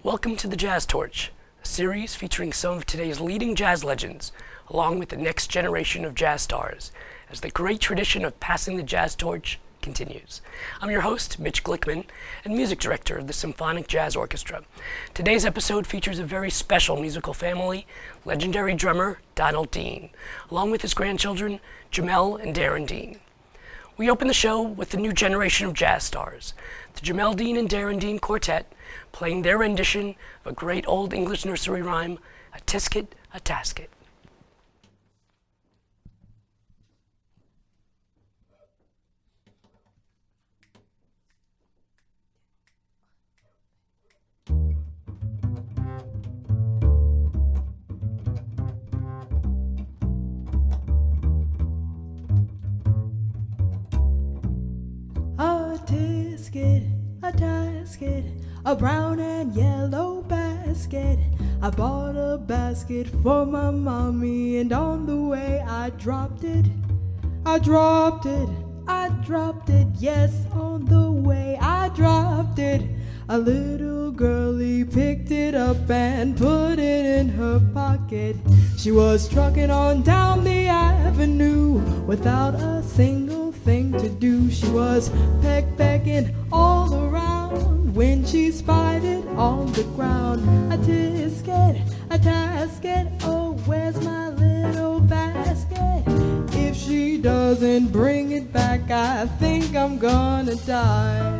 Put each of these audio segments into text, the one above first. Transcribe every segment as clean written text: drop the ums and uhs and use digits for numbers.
Welcome to the Jazz Torch, a series featuring some of today's leading jazz legends, along with the next generation of jazz stars, as the great tradition of passing the jazz torch continues. I'm your host, Mitch Glickman, and music director of the Symphonic Jazz Orchestra. Today's episode features a very special musical family, legendary drummer Donald Dean, along with his grandchildren, Jamael and Darynn Dean. We open the show with the new generation of jazz stars, the Jamael Dean and Darynn Dean Quartet, playing their rendition of a great old English nursery rhyme, A Tisket, a Tasket. A tisket, a tasket, a brown and yellow basket. I bought a basket for my mommy, and on the way I dropped it. I dropped it, yes, on the way I dropped it. A little girlie picked it up and put it in her pocket. She was trucking on down the avenue without a single thing to do. She was pecking all around when she spied it on the ground. A tisket, a tasket, oh, where's my little basket? If she doesn't bring it back, I think I'm gonna die.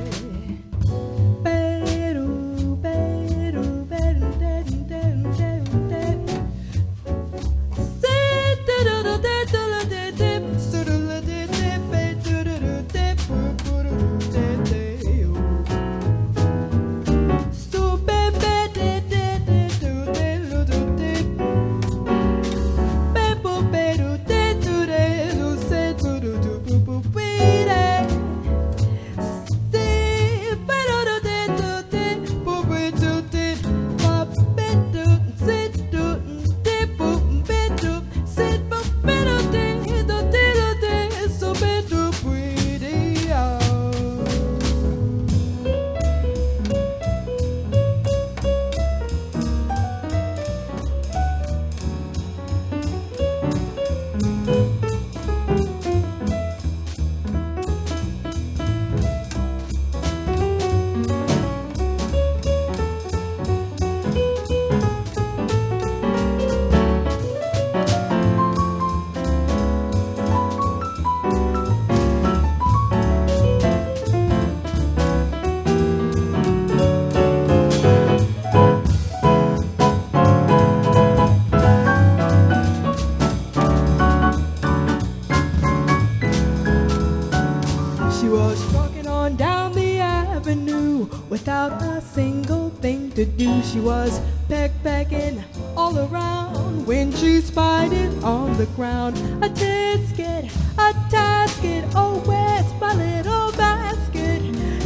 Without a single thing to do, she was pecking all around when she spied it on the ground. A tisket, a tasket, oh, where's my little basket?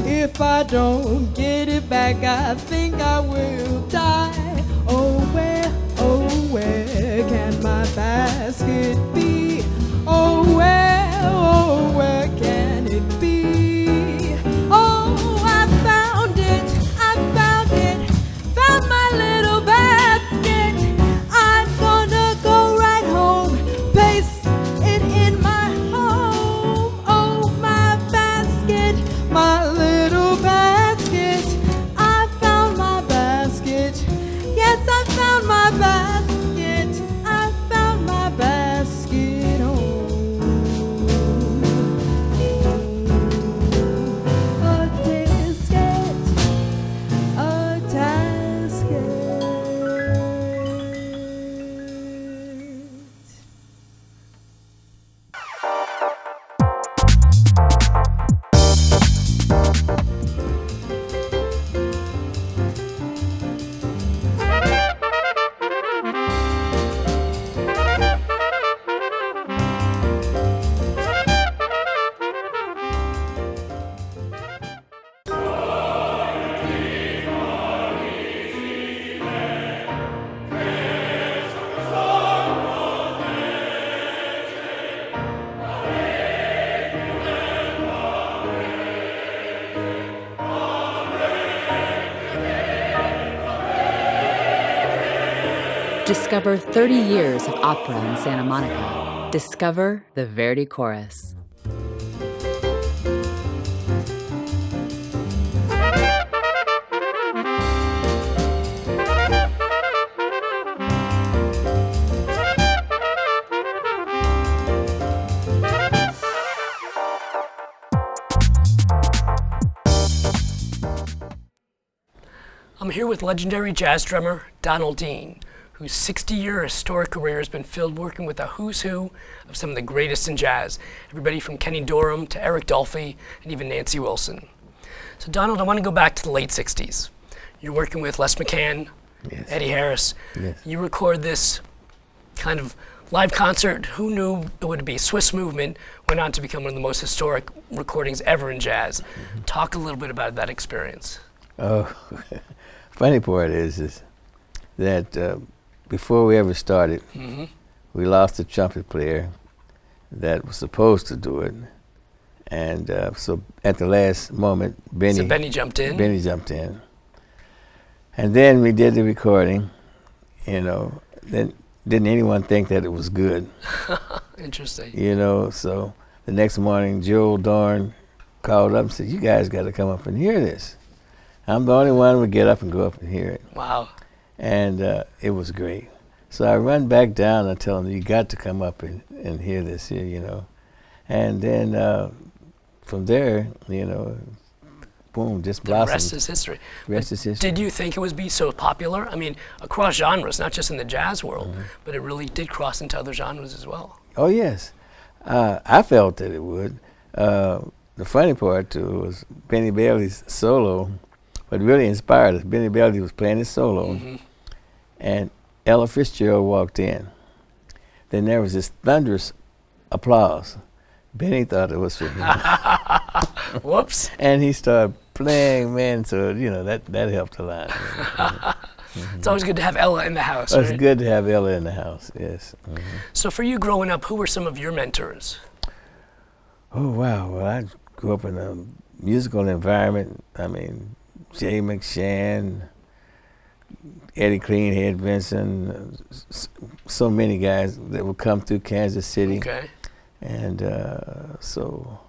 If I don't get it back, I think I will die. Oh, where can my basket be? Oh, where can it be? Discover 30 years of opera in Santa Monica. Discover the Verdi Chorus. I'm here with legendary jazz drummer Donald Dean, whose 60-year historic career has been filled working with a who's who of some of the greatest in jazz, everybody from Kenny Dorham to Eric Dolphy and even Nancy Wilson. So Donald, I want to go back to the late 60s. You're working with Les McCann, Yes. Eddie Harris. Yes. You record this kind of live concert. Who knew it would be? Swiss Movement went on to become one of the most historic recordings ever in jazz. Talk a little bit about that experience. Oh, funny part is that before we ever started, we lost a trumpet player that was supposed to do it, and so at the last moment, Benny jumped in. Benny jumped in, and then we did the recording. You know, then didn't anyone think that it was good? Interesting. You know, so the next morning, Joe Dorn called up and said, "You guys got to come up and hear this." I'm the only one who would get up and go up and hear it. Wow. And it was great. So I run back down and tell them, you got to come up and hear this here, you know. And then from there, you know, boom, just blossomed. The rest is history. Rest is history. Did you think it would be so popular? I mean, across genres, not just in the jazz world, but it really did cross into other genres as well. Oh, yes. I felt that it would. The funny part, too, was Benny Bailey's solo. What really inspired us, Benny Bailey was playing his solo, and Ella Fitzgerald walked in. Then there was this thunderous applause. Benny thought it was for him. Whoops. And he started playing, man, so, you know, that helped a lot. It's always good to have Ella in the house, It's right? good to have Ella in the house, yes. So for you growing up, who were some of your mentors? Oh, wow. Well, I grew up in a musical environment. I mean, Jay McShann, Eddie Cleanhead Vinson, so many guys that would come through Kansas City. Okay. And so,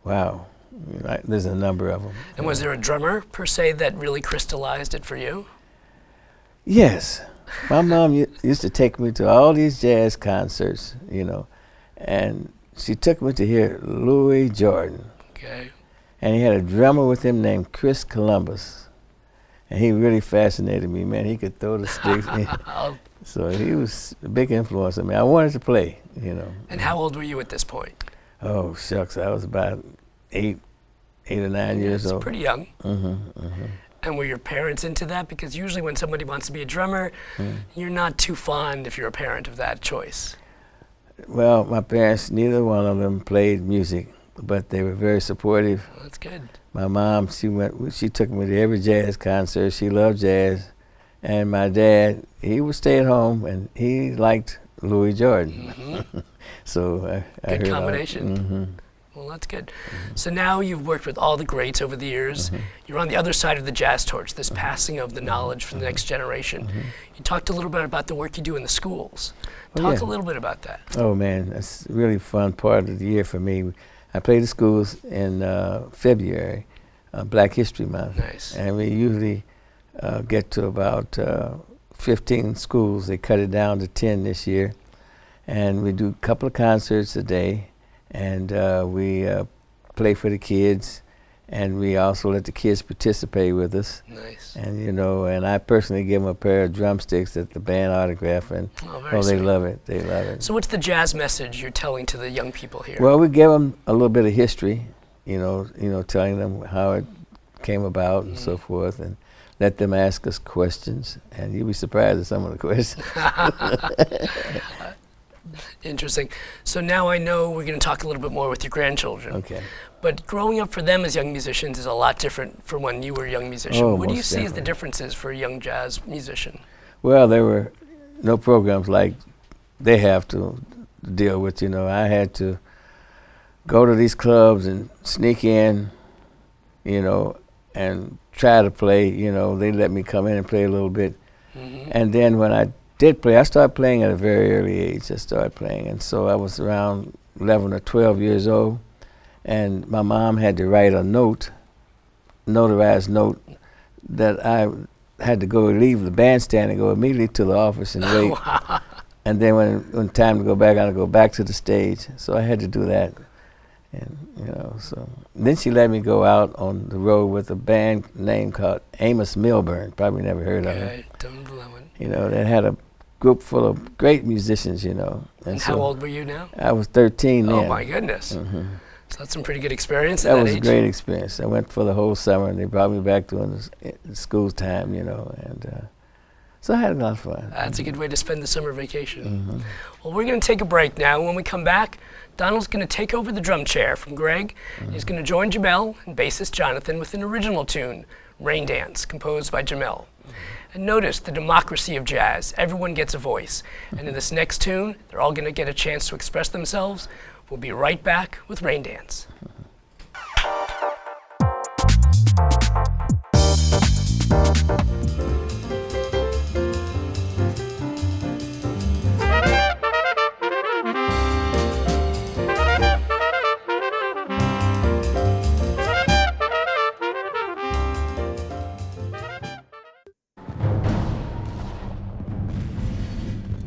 wow, you know, there's a number of them. And was there a drummer, per se, that really crystallized it for you? Yes. My mom used to take me to all these jazz concerts, you know, and she took me to hear Louis Jordan. Okay. And he had a drummer with him named Chris Columbus. And he really fascinated me, man. He could throw the sticks. So he was a big influence on me. I wanted to play, you know. And how old were you at this point? Oh, shucks. I was about 8 or 9 years It's old. pretty young. And were your parents into that? Because usually when somebody wants to be a drummer, you're not too fond if you're a parent of that choice. Well, my parents, neither one of them played music, but they were very supportive. Well, that's good. My mom, she took me to every jazz concert. She loved jazz. And my dad, he would stay at home, and he liked Louis Jordan. So I Good heard combination. Well, that's good. So now you've worked with all the greats over the years. You're on the other side of the jazz torch, this passing of the knowledge for the next generation. You talked a little bit about the work you do in the schools. Talk a little bit about that. Oh, man, that's a really fun part of the year for me. I play the schools in February, Black History Month. Nice. And we usually get to about 15 schools. They cut it down to 10 this year. And we do a couple of concerts a day. And we play for the kids. And we also let the kids participate with us. Nice. And, you know, and I personally give them a pair of drumsticks that the band autograph. And very they sweet. love it. They love it. So what's the jazz message you're telling to the young people here? Well, we give them a little bit of history, you know, telling them how it came about and so forth, and let them ask us questions. And you'll be surprised at some of the questions. Interesting. So now I know we're going to talk a little bit more with your grandchildren. Okay. But growing up for them as young musicians is a lot different from when you were a young musician. Oh, What do you most see as the definitely. differences for a young jazz musician? Well, there were no programs like they have to deal with, you know. I had to go to these clubs and sneak in, you know, and try to play, you know. They let me come in and play a little bit. And then when I did play. I started playing at a very early age. I started playing, and so I was around 11 or 12 years old, and my mom had to write a notarized note, that I had to go leave the bandstand and go immediately to the office and wait. And then when time to go back, I had to go back to the stage. So I had to do that. And, so then she let me go out on the road with a band name called Amos Milburn. Probably never heard of it. Don't know that one. That had a group full of great musicians, And how old were you now? I was 13 then. Oh, my goodness. Mm-hmm. So that's some pretty good experience That at was age. a great experience. I went for the whole summer, and they brought me back during the school time, and so I had a lot of fun. That's a good way to spend the summer vacation. Mm-hmm. Well, we're going to take a break now. When we come back, Donald's going to take over the drum chair from Greg. Mm-hmm. He's going to join Jamael and bassist Jonathan with an original tune, Rain Dance, composed by Jamael. Mm-hmm. And notice the democracy of jazz. Everyone gets a voice. Mm-hmm. And in this next tune, they're all going to get a chance to express themselves. We'll be right back with Rain Dance.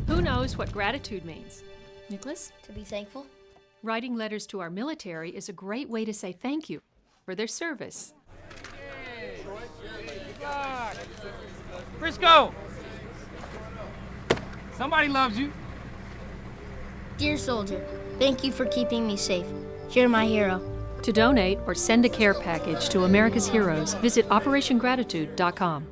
Who knows what gratitude means? Nicholas? To be thankful. Writing letters to our military is a great way to say thank you for their service. Frisco! Somebody loves you. Dear soldier, thank you for keeping me safe. You're my hero. To donate or send a care package to America's heroes, visit OperationGratitude.com.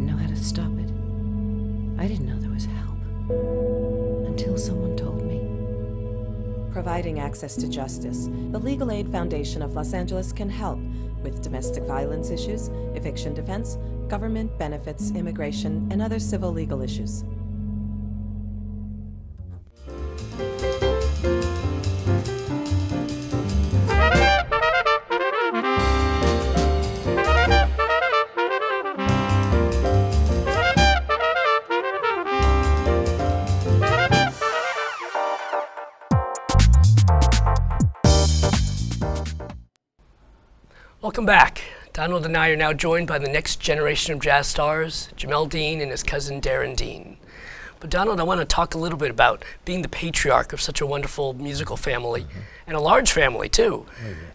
didn't know how to stop it. I didn't know there was help until someone told me. Providing access to justice, the Legal Aid Foundation of Los Angeles can help with domestic violence issues, eviction defense, government benefits, immigration, and other civil legal issues. Welcome back. Donald and I are now joined by the next generation of jazz stars, Jamael Dean and his cousin Darynn Dean. But Donald, I want to talk a little bit about being the patriarch of such a wonderful musical family, and a large family too.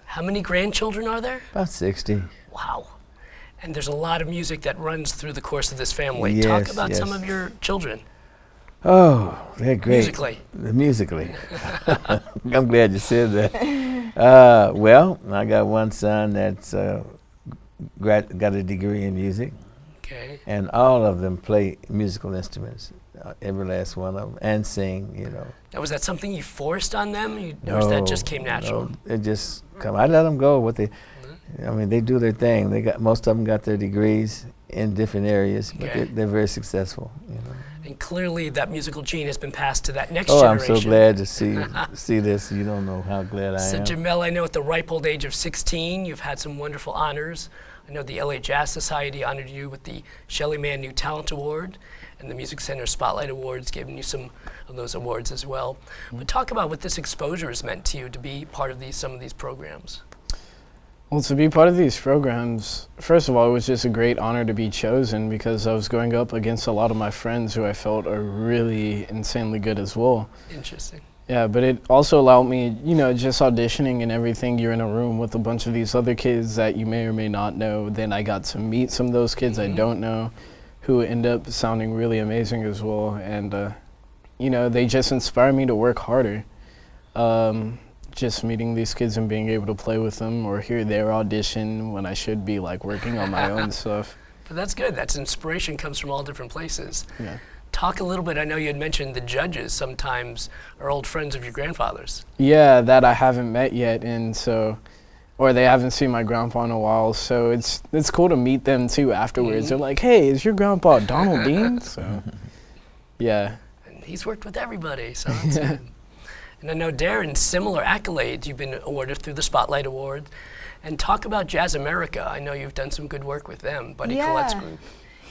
How many grandchildren are there? About 60. Wow. And there's a lot of music that runs through the course of this family. Yes, Talk about yes. some of your children. Oh, they're great. Musically. Musically. I'm glad you said that. Well, I got one son that's got a degree in music. Okay. And all of them play musical instruments, every last one of them, and sing, you know. Now, was that something you forced on them, or was that just came natural? No, it just come. I let them go. I mean, they do their thing. Most of them got their degrees in different areas, but they're very successful, you know. And clearly that musical gene has been passed to that next Oh, generation. I'm so glad to see this. You don't know how glad I So am. Jamael, I know at the ripe old age of 16, you've had some wonderful honors. I know the LA Jazz Society honored you with the Shelley Mann New Talent Award, and the Music Center Spotlight Awards giving you some of those awards as well. But talk about what this exposure has meant to you to be part of some of these programs. Well, to be part of these programs, first of all, it was just a great honor to be chosen because I was going up against a lot of my friends who I felt are really insanely good as well. Interesting. Yeah, but it also allowed me, you know, just auditioning and everything, you're in a room with a bunch of these other kids that you may or may not know. Then I got to meet some of those kids I don't know who end up sounding really amazing as well. And, you know, they just inspire me to work harder. Just meeting these kids and being able to play with them or hear their audition when I should be like working on my own stuff. But that's good. That's inspiration comes from all different places. Yeah. Talk a little bit, I know you had mentioned the judges sometimes are old friends of your grandfather's. Yeah, that I haven't met yet, and so, or they haven't seen my grandpa in a while, so it's cool to meet them too afterwards. They're like, hey, is your grandpa Donald Dean? So, yeah. And he's worked with everybody, so that's good. And I know Darynn, similar accolades, you've been awarded through the Spotlight Award. And talk about Jazz America. I know you've done some good work with them, Buddy Collette's group.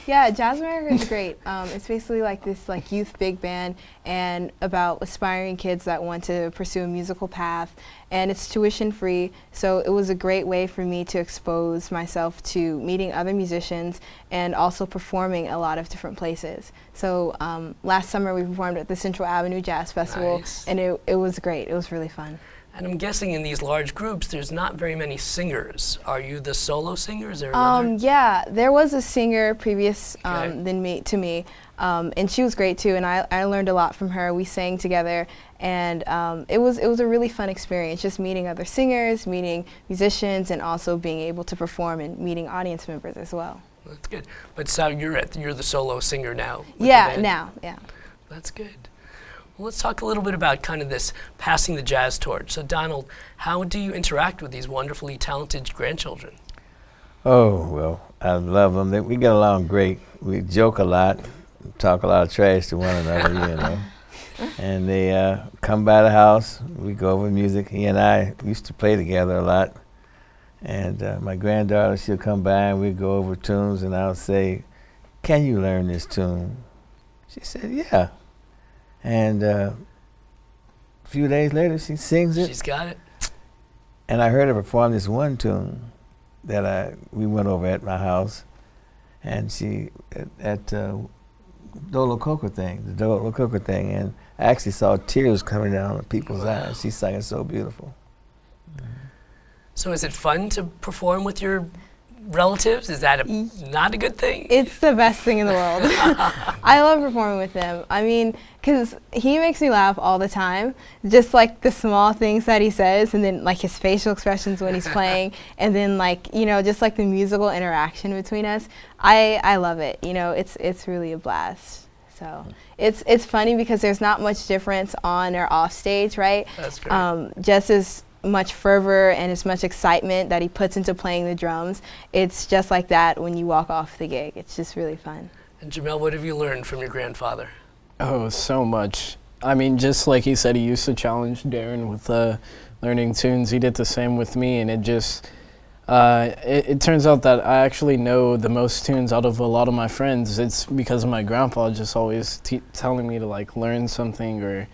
Yeah, Jazz America is great. It's basically like this youth big band and about aspiring kids that want to pursue a musical path, and it's tuition free, so it was a great way for me to expose myself to meeting other musicians and also performing a lot of different places. So last summer we performed at the Central Avenue Jazz Festival, and it was great. It was really fun. And I'm guessing in these large groups, there's not very many singers. Are you the solo singer? Is there another? Yeah, there was a singer previous to me, and she was great too. And I learned a lot from her. We sang together, and it was a really fun experience, just meeting other singers, meeting musicians, and also being able to perform and meeting audience members as well. That's good. But so you're the solo singer now? Yeah, now, yeah. That's good. Well, let's talk a little bit about kind of this passing the jazz torch. So Donald, how do you interact with these wonderfully talented grandchildren? Oh, well, I love them. We get along great. We joke a lot, talk a lot of trash to one another, you know. And they come by the house. We go over music. He and I used to play together a lot. And my granddaughter, she'll come by and we'd go over tunes, and I'll say, can you learn this tune? She said, yeah. And a few days later, she sings it. She's got it. And I heard her perform this one tune that we went over at my house, and she at Dolo Coca thing, and I actually saw tears coming down people's eyes. She sang it so beautiful. So is it fun to perform with your relatives? Is that not a good thing? It's the best thing in the world. I love performing with him. I mean, because he makes me laugh all the time, just like the small things that he says, and then like his facial expressions when he's playing, and then like, you know, just like the musical interaction between us. I love it. You know, it's really a blast. So it's funny because there's not much difference on or off stage, right? That's great. Just as much fervor and as much excitement that he puts into playing the drums, it's just like that when you walk off the gig. It's just really fun. And Jamael, what have you learned from your grandfather? Oh, so much. I mean, just like he said, he used to challenge Darynn with learning tunes. He did the same with me, and it just, it turns out that I actually know the most tunes out of a lot of my friends. It's because of my grandpa just always telling me to like learn something, or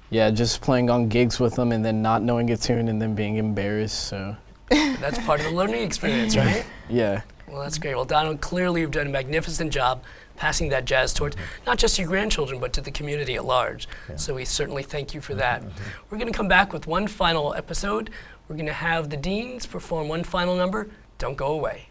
yeah, just playing on gigs with them and then not knowing a tune and then being embarrassed, so. That's part of the learning experience, right? Yeah. Well, that's great. Well, Donald, clearly you've done a magnificent job passing that jazz torch, not just to your grandchildren, but to the community at large. Yeah. So we certainly thank you for that. We're going to come back with one final episode. We're going to have the Deans perform one final number. Don't go away.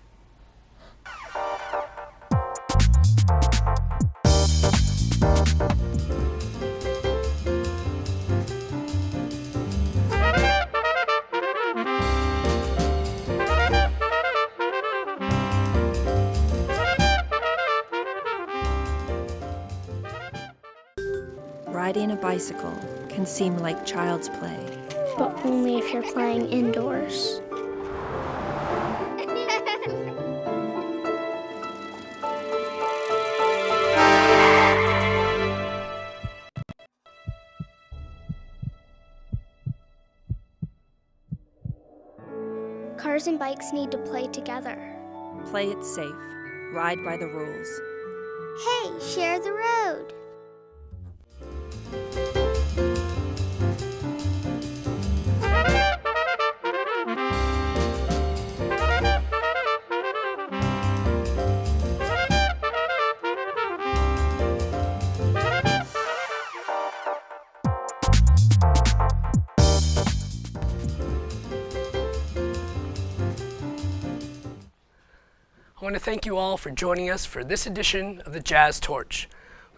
Riding a bicycle can seem like child's play. But only if you're playing indoors. Cars and bikes need to play together. Play it safe. Ride by the rules. Hey, share the road. I want to thank you all for joining us for this edition of the Jazz Torch.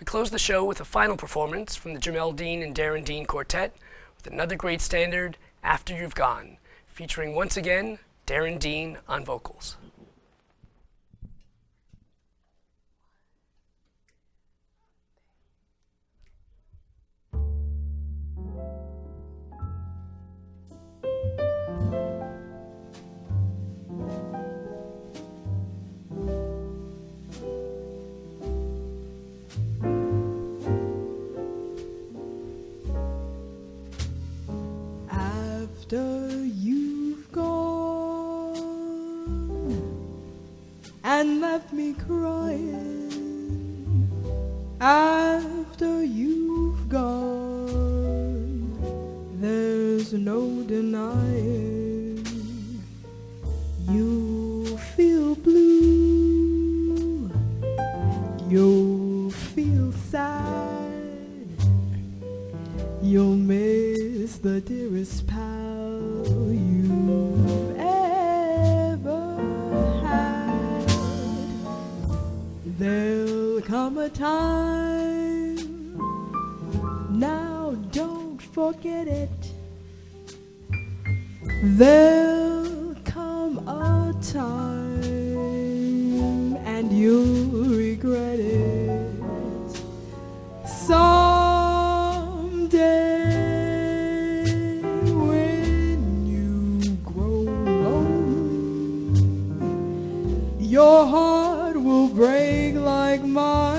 We close the show with a final performance from the Jamael Dean and Darynn Dean Quartet with another great standard, After You've Gone, featuring once again Darynn Dean on vocals. After you've gone and left me crying, after you've gone, there's no denying you'll feel blue, you'll feel sad, you'll miss the dearest pal you've ever had. There'll come a time, now don't forget it. There'll come a time and you'll regret it someday. Your heart will break like mine.